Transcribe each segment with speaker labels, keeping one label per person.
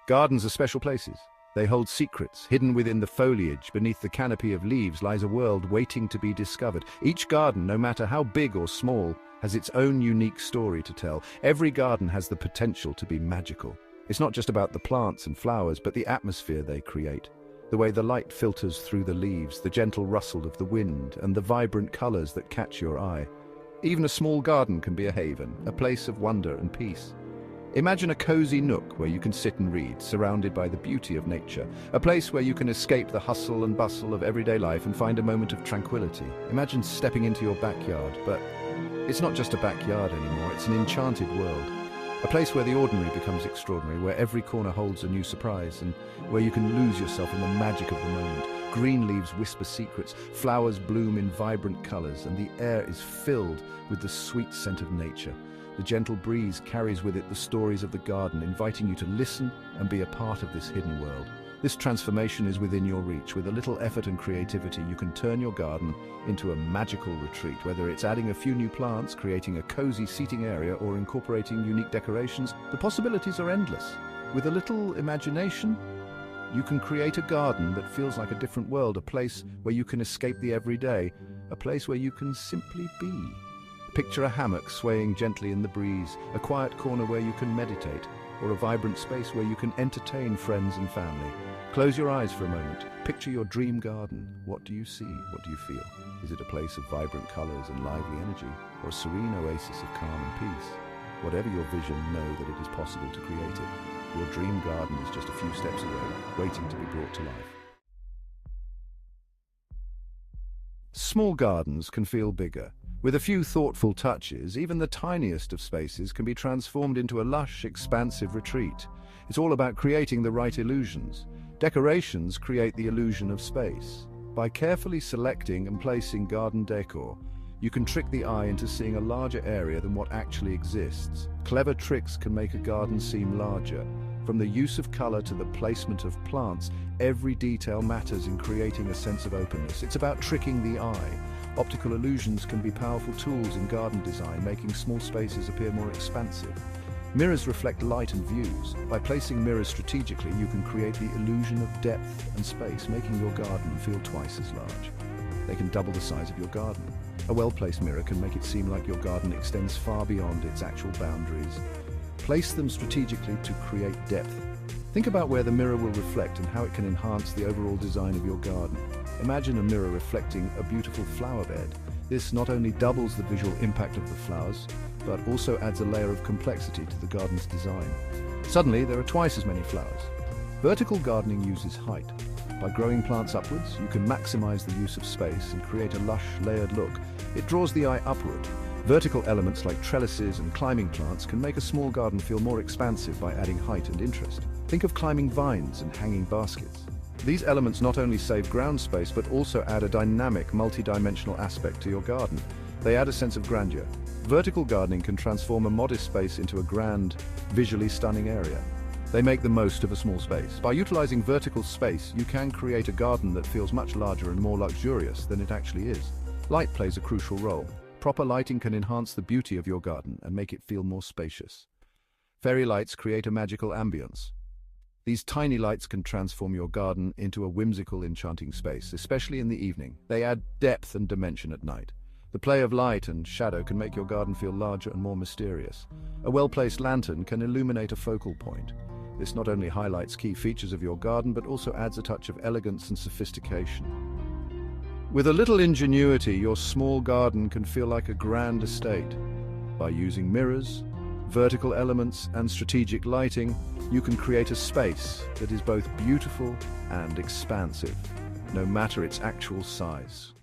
Speaker 1: Gardens are special places. They hold secrets. Hidden within the foliage, beneath the canopy of leaves, lies a world waiting to be discovered. Each garden, no matter how big or small, has its own unique story to tell. Every garden has the potential to be magical. It's not just about the plants and flowers, but the atmosphere they create. The way the light filters through the leaves, the gentle rustle of the wind, and the vibrant colors that catch your eye. Even a small garden can be a haven, a place of wonder and peace. Imagine a cozy nook where you can sit and read, surrounded by the beauty of nature. A place where you can escape the hustle and bustle of everyday life and find a moment of tranquility. Imagine stepping into your backyard, but it's not just a backyard anymore, it's an enchanted world. A place where the ordinary becomes extraordinary, where every corner holds a new surprise, and where you can lose yourself in the magic of the moment. Green leaves whisper secrets, flowers bloom in vibrant colors, and the air is filled with the sweet scent of nature. The gentle breeze carries with it the stories of the garden, inviting you to listen and be a part of this hidden world. This transformation is within your reach. With a little effort and creativity, you can turn your garden into a magical retreat. Whether it's adding a few new plants, creating a cozy seating area, or incorporating unique decorations, the possibilities are endless. With a little imagination, you can create a garden that feels like a different world, a place where you can escape the everyday, a place where you can simply be. Picture a hammock swaying gently in the breeze, a quiet corner where you can meditate, or a vibrant space where you can entertain friends and family. Close your eyes for a moment. Picture your dream garden. What do you see? What do you feel? Is it a place of vibrant colors and lively energy, or a serene oasis of calm and peace? Whatever your vision, know that it is possible to create it. Your dream garden is just a few steps away, waiting to be brought to life. Small gardens can feel bigger. With a few thoughtful touches, even the tiniest of spaces can be transformed into a lush, expansive retreat. It's all about creating the right illusions. Decorations create the illusion of space. By carefully selecting and placing garden decor, you can trick the eye into seeing a larger area than what actually exists. Clever tricks can make a garden seem larger. From the use of color to the placement of plants, every detail matters in creating a sense of openness. It's about tricking the eye. Optical illusions can be powerful tools in garden design, making small spaces appear more expansive. Mirrors reflect light and views. By placing mirrors strategically, you can create the illusion of depth and space, making your garden feel twice as large. They can double the size of your garden. A well-placed mirror can make it seem like your garden extends far beyond its actual boundaries. Place them strategically to create depth. Think about where the mirror will reflect and how it can enhance the overall design of your garden. Imagine a mirror reflecting a beautiful flower bed. This not only doubles the visual impact of the flowers, but also adds a layer of complexity to the garden's design. Suddenly, there are twice as many flowers. Vertical gardening uses height. By growing plants upwards, you can maximize the use of space and create a lush, layered look. It draws the eye upward. Vertical elements like trellises and climbing plants can make a small garden feel more expansive by adding height and interest. Think of climbing vines and hanging baskets. These elements not only save ground space, but also add a dynamic, multi-dimensional aspect to your garden. They add a sense of grandeur. Vertical gardening can transform a modest space into a grand, visually stunning area. They make the most of a small space. By utilizing vertical space, you can create a garden that feels much larger and more luxurious than it actually is. Light plays a crucial role. Proper lighting can enhance the beauty of your garden and make it feel more spacious. Fairy lights create a magical ambience. These tiny lights can transform your garden into a whimsical, enchanting space, especially in the evening. They add depth and dimension at night. The play of light and shadow can make your garden feel larger and more mysterious. A well-placed lantern can illuminate a focal point. This not only highlights key features of your garden, but also adds a touch of elegance and sophistication. With a little ingenuity, your small garden can feel like a grand estate. By using mirrors, vertical elements, and strategic lighting, you can create a space that is both beautiful and expansive, no matter its actual size.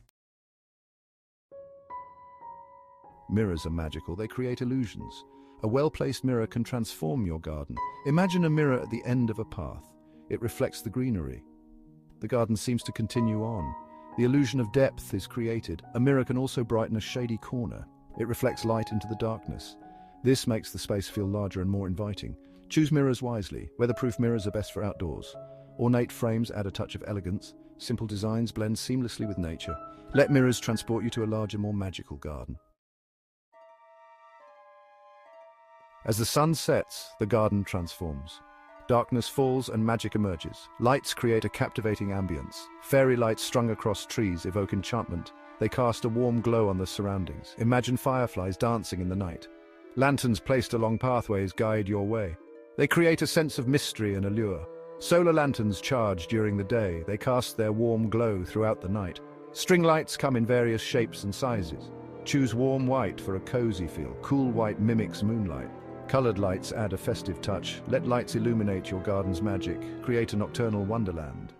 Speaker 1: Mirrors are magical. They create illusions. A well-placed mirror can transform your garden. Imagine a mirror at the end of a path. It reflects the greenery. The garden seems to continue on. The illusion of depth is created. A mirror can also brighten a shady corner. It reflects light into the darkness. This makes the space feel larger and more inviting. Choose mirrors wisely. Weatherproof mirrors are best for outdoors. Ornate frames add a touch of elegance. Simple designs blend seamlessly with nature. Let mirrors transport you to a larger, more magical garden. As the sun sets, the garden transforms. Darkness falls and magic emerges. Lights create a captivating ambience. Fairy lights strung across trees evoke enchantment. They cast a warm glow on the surroundings. Imagine fireflies dancing in the night. Lanterns placed along pathways guide your way. They create a sense of mystery and allure. Solar lanterns charge during the day. They cast their warm glow throughout the night. String lights come in various shapes and sizes. Choose warm white for a cozy feel. Cool white mimics moonlight. Colored lights add a festive touch. Let lights illuminate your garden's magic. Create a nocturnal wonderland.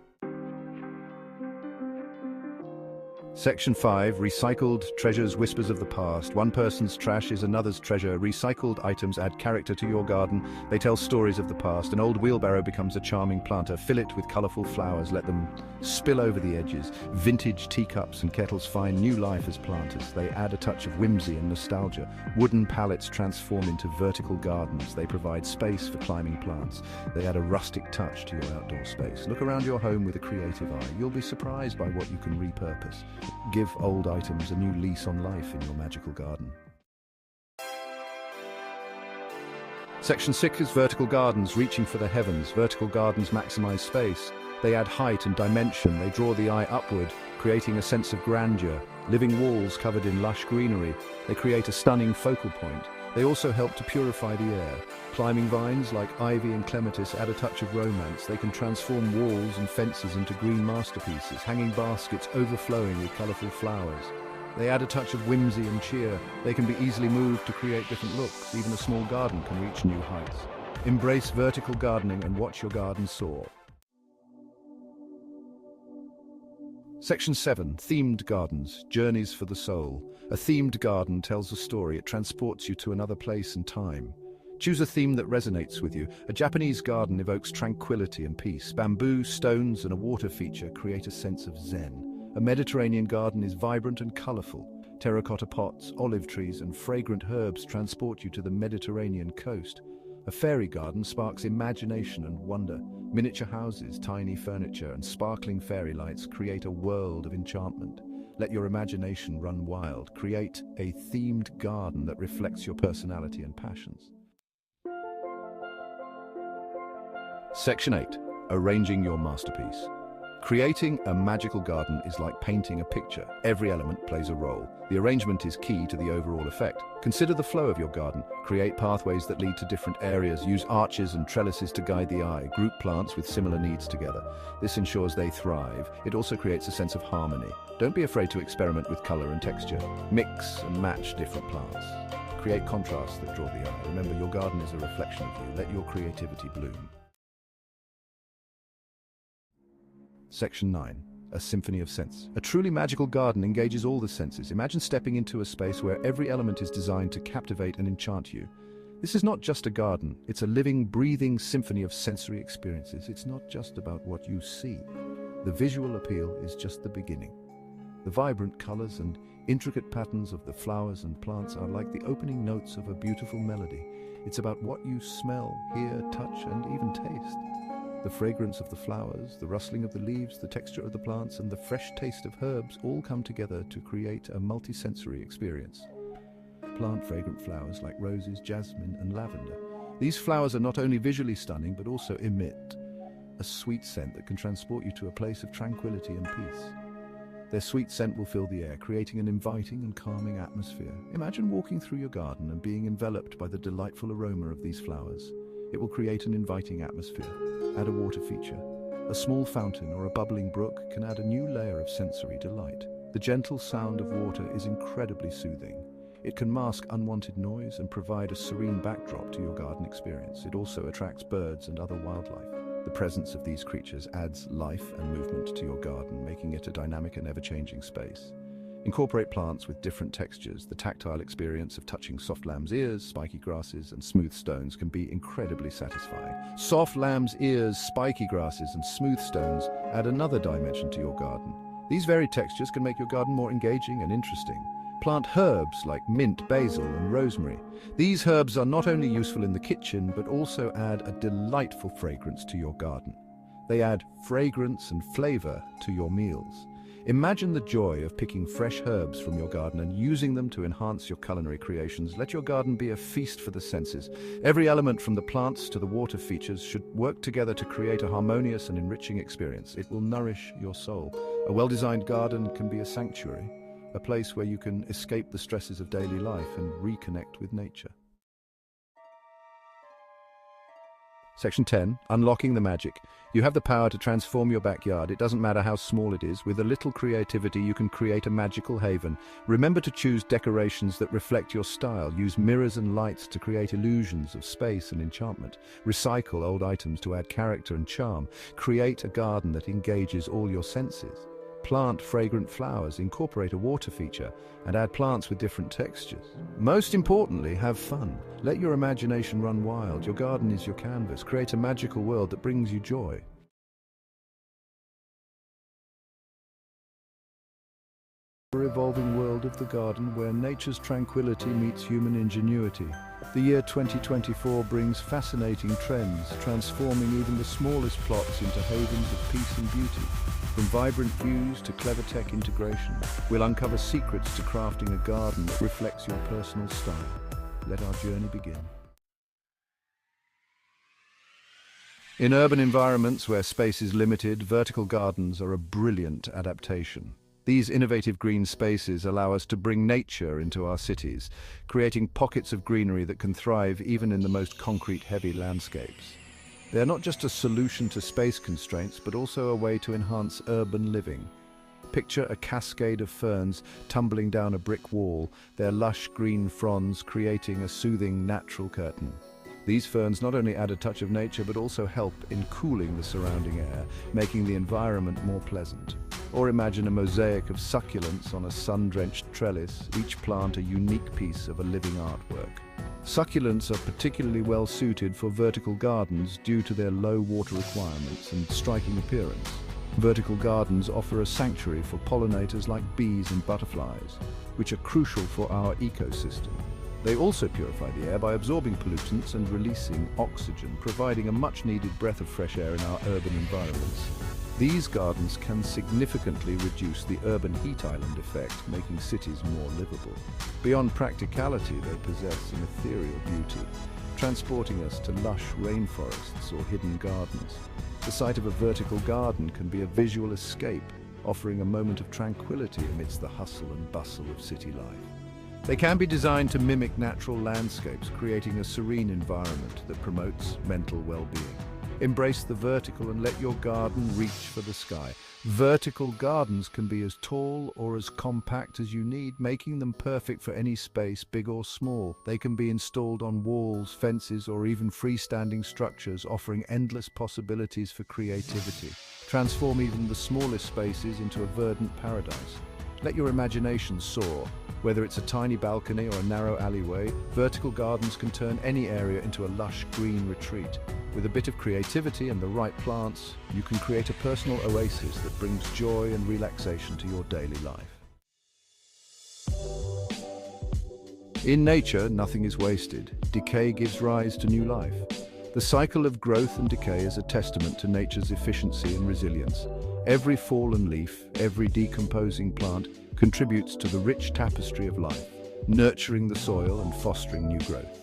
Speaker 1: Section 5. Recycled treasures, whispers of the past. One person's trash is another's treasure. Recycled items add character to your garden. They tell stories of the past. An old wheelbarrow becomes a charming planter. Fill it with colorful flowers. Let them spill over the edges. Vintage teacups and kettles find new life as planters. They add a touch of whimsy and nostalgia. Wooden pallets transform into vertical gardens. They provide space for climbing plants. They add a rustic touch to your outdoor space. Look around your home with a creative eye. You'll be surprised by what you can repurpose. Give old items a new lease on life in your magical garden. Section 6 is vertical gardens, reaching for the heavens. Vertical gardens maximize space. They add height and dimension. They draw the eye upward, creating a sense of grandeur. Living walls covered in lush greenery. They create a stunning focal point. They also help to purify the air. Climbing vines like ivy and clematis add a touch of romance. They can transform walls and fences into green masterpieces. Hanging baskets overflowing with colorful flowers. They add a touch of whimsy and cheer. They can be easily moved to create different looks. Even a small garden can reach new heights. Embrace vertical gardening and watch your garden soar. Section 7. Themed gardens, journeys for the soul. A themed garden tells a story. It transports you to another place and time. Choose a theme that resonates with you. A Japanese garden evokes tranquility and peace. Bamboo, stones, and a water feature create a sense of zen. A Mediterranean garden is vibrant and colorful. Terracotta pots, olive trees, and fragrant herbs transport you to the Mediterranean coast. A fairy garden sparks imagination and wonder. Miniature houses, tiny furniture, and sparkling fairy lights create a world of enchantment. Let your imagination run wild. Create a themed garden that reflects your personality and passions. Section 8. Arranging your masterpiece. Creating a magical garden is like painting a picture. Every element plays a role. The arrangement is key to the overall effect. Consider the flow of your garden. Create pathways that lead to different areas. Use arches and trellises to guide the eye. Group plants with similar needs together. This ensures they thrive. It also creates a sense of harmony. Don't be afraid to experiment with color and texture. Mix and match different plants. Create contrasts that draw the eye. Remember, your garden is a reflection of you. Let your creativity bloom. Section 9. A symphony of sense. A truly magical garden engages all the senses. Imagine stepping into a space where every element is designed to captivate and enchant you. This is not just a garden. It's a living, breathing symphony of sensory experiences. It's not just about what you see. The visual appeal is just the beginning. The vibrant colors and intricate patterns of the flowers and plants are like the opening notes of a beautiful melody. It's about what you smell, hear, touch, and even taste. The fragrance of the flowers, the rustling of the leaves, the texture of the plants, and the fresh taste of herbs all come together to create a multisensory experience. Plant fragrant flowers like roses, jasmine, and lavender. These flowers are not only visually stunning, but also emit a sweet scent that can transport you to a place of tranquility and peace. Their sweet scent will fill the air, creating an inviting and calming atmosphere. Imagine walking through your garden and being enveloped by the delightful aroma of these flowers. It will create an inviting atmosphere. Add a water feature. A small fountain or a bubbling brook can add a new layer of sensory delight. The gentle sound of water is incredibly soothing. It can mask unwanted noise and provide a serene backdrop to your garden experience. It also attracts birds and other wildlife. The presence of these creatures adds life and movement to your garden, making it a dynamic and ever-changing space. Incorporate plants with different textures. The tactile experience of touching soft lamb's ears, spiky grasses, and smooth stones can be incredibly satisfying. Soft lamb's ears, spiky grasses, and smooth stones add another dimension to your garden. These varied textures can make your garden more engaging and interesting. Plant herbs like mint, basil, and rosemary. These herbs are not only useful in the kitchen, but also add a delightful fragrance to your garden. They add fragrance and flavor to your meals. Imagine the joy of picking fresh herbs from your garden and using them to enhance your culinary creations. Let your garden be a feast for the senses. Every element from the plants to the water features should work together to create a harmonious and enriching experience. It will nourish your soul. A well-designed garden can be a sanctuary, a place where you can escape the stresses of daily life and reconnect with nature. Section 10. Unlocking the magic. You have the power to transform your backyard. It doesn't matter how small it is. With a little creativity, you can create a magical haven. Remember to choose decorations that reflect your style. Use mirrors and lights to create illusions of space and enchantment. Recycle old items to add character and charm. Create a garden that engages all your senses. Plant fragrant flowers, incorporate a water feature, and add plants with different textures. Most importantly, have fun. Let your imagination run wild. Your garden is your canvas. Create a magical world that brings you joy. The evolving world of the garden, where nature's tranquility meets human ingenuity. The year 2024 brings fascinating trends, transforming even the smallest plots into havens of peace and beauty. From vibrant views to clever tech integration, we'll uncover secrets to crafting a garden that reflects your personal style. Let our journey begin. In urban environments where space is limited, vertical gardens are a brilliant adaptation. These innovative green spaces allow us to bring nature into our cities, creating pockets of greenery that can thrive even in the most concrete-heavy landscapes. They are not just a solution to space constraints, but also a way to enhance urban living. Picture a cascade of ferns tumbling down a brick wall, their lush green fronds creating a soothing natural curtain. These ferns not only add a touch of nature, but also help in cooling the surrounding air, making the environment more pleasant. Or imagine a mosaic of succulents on a sun-drenched trellis, each plant a unique piece of a living artwork. Succulents are particularly well suited for vertical gardens due to their low water requirements and striking appearance. Vertical gardens offer a sanctuary for pollinators like bees and butterflies, which are crucial for our ecosystem. They also purify the air by absorbing pollutants and releasing oxygen, providing a much-needed breath of fresh air in our urban environments. These gardens can significantly reduce the urban heat island effect, making cities more livable. Beyond practicality, they possess an ethereal beauty, transporting us to lush rainforests or hidden gardens. The sight of a vertical garden can be a visual escape, offering a moment of tranquility amidst the hustle and bustle of city life. They can be designed to mimic natural landscapes, creating a serene environment that promotes mental well-being. Embrace the vertical and let your garden reach for the sky. Vertical gardens can be as tall or as compact as you need, making them perfect for any space, big or small. They can be installed on walls, fences, or even freestanding structures, offering endless possibilities for creativity. Transform even the smallest spaces into a verdant paradise. Let your imagination soar. Whether it's a tiny balcony or a narrow alleyway, vertical gardens can turn any area into a lush green retreat. With a bit of creativity and the right plants, you can create a personal oasis that brings joy and relaxation to your daily life. In nature, nothing is wasted. Decay gives rise to new life. The cycle of growth and decay is a testament to nature's efficiency and resilience. Every fallen leaf, every decomposing plant contributes to the rich tapestry of life, nurturing the soil and fostering new growth.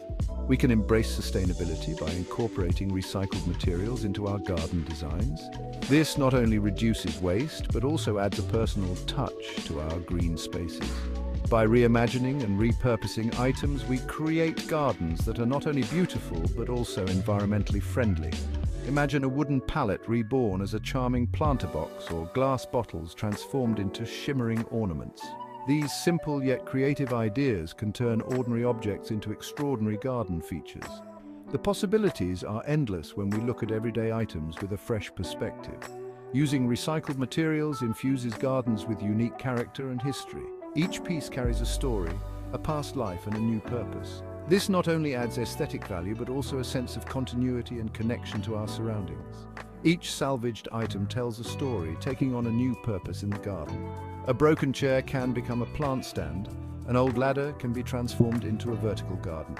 Speaker 1: We can embrace sustainability by incorporating recycled materials into our garden designs. This not only reduces waste, but also adds a personal touch to our green spaces. By reimagining and repurposing items, we create gardens that are not only beautiful, but also environmentally friendly. Imagine a wooden pallet reborn as a charming planter box, or glass bottles transformed into shimmering ornaments. These simple yet creative ideas can turn ordinary objects into extraordinary garden features. The possibilities are endless when we look at everyday items with a fresh perspective. Using recycled materials infuses gardens with unique character and history. Each piece carries a story, a past life, and a new purpose. This not only adds aesthetic value, but also a sense of continuity and connection to our surroundings. Each salvaged item tells a story, taking on a new purpose in the garden. A broken chair can become a plant stand. An old ladder can be transformed into a vertical garden.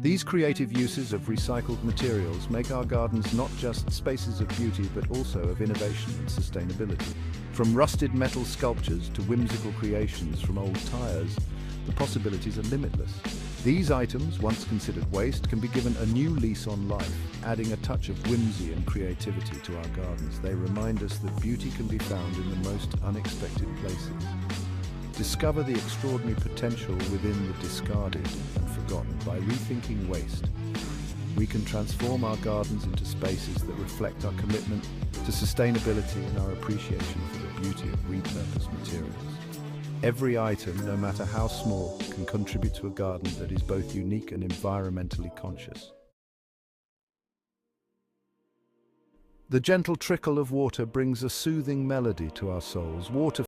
Speaker 1: These creative uses of recycled materials make our gardens not just spaces of beauty but also of innovation and sustainability. From rusted metal sculptures to whimsical creations from old tires, the possibilities are limitless. These items, once considered waste, can be given a new lease on life, adding a touch of whimsy and creativity to our gardens. They remind us that beauty can be found in the most unexpected places. Discover the extraordinary potential within the discarded and forgotten by rethinking waste. We can transform our gardens into spaces that reflect our commitment to sustainability and our appreciation for the beauty of repurposed materials. Every item, no matter how small, can contribute to a garden that is both unique and environmentally conscious. The gentle trickle of water brings a soothing melody to our souls. Water